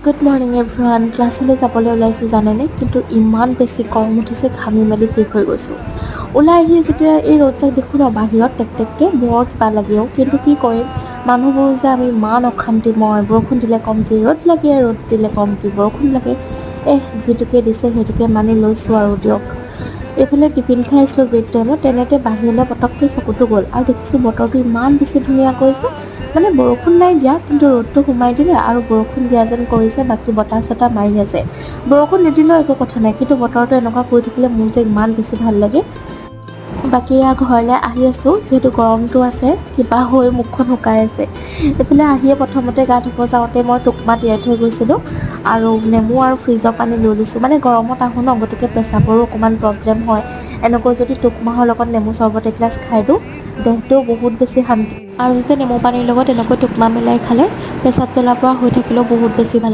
Good morning everyone. ক্লাছলৈ যাবলৈ ওলাইছোঁ জানেনে, কিন্তু ইমান বেছি গৰম উঠিছে, ঘামি মেলি শেষ হৈ গৈছোঁ। ওলাই আহি যেতিয়া এই ৰ'দজাক দেখোঁ ন বাহিৰত টেকটেককৈ বৰ কিবা লাগেও, কিন্তু কি কৰিম, মানুহবোৰ যে আমি ইমান অশান্তিময়। বৰষুণ দিলে কমকৈ ৰ'দ লাগে, ৰ'দ দিলে কমকৈ বৰষুণ লাগে। যিটোকে দিছে সেইটোকে মানি লৈছোঁ আৰু দিয়ক। এইফালে টিফিন খাই আছিলোঁ ব্ৰেক টাইমত, তেনেতে বাহিৰলৈ পটককৈ চকুটো গ'ল আৰু দেখিছোঁ বতৰটো ইমান বেছি ধুনীয়া কৰিছে। মানে বৰষুণ নাই দিয়া, কিন্তু ৰ'দটো সোমাই দিলে আৰু বৰষুণ দিয়া যেন কৰিছে। বাকী বতাহ চতাহ মাৰি আছে, বৰষুণ নিদিলেও একো কথা নাই, কিন্তু বতৰটো এনেকুৱা কৰি থাকিলে মোৰ যে ইমান বেছি ভাল লাগে। বাকী ঘৰলৈ আহি আছোঁ, যিহেতু গৰমটো আছে, কিবা হৈ মুখখন শুকাই আছে। এইফালে আহিয়ে প্ৰথমতে গা ধুব যাওঁতে মই টুকমা তিয়াই থৈ গৈছিলোঁ আৰু নেমু আৰু ফ্ৰিজৰ পানী লৈ লৈছোঁ। মানে গৰমত আহোঁ ন, গতিকে পেচাবৰো অকণমান প্ৰব্লেম হয়। এনেকৈ যদি টুকমাহৰ লগত নেমু চৰ্বত এগিলাচ খাই দিওঁ, দেহটোও বহুত বেছি শান্তি। আৰু যে নেমু পানীৰ লগত এনেকৈ টুকমা মিলাই খালে পেচাব জ্বলাৰ পৰা হৈ থাকিলেও বহুত বেছি ভাল।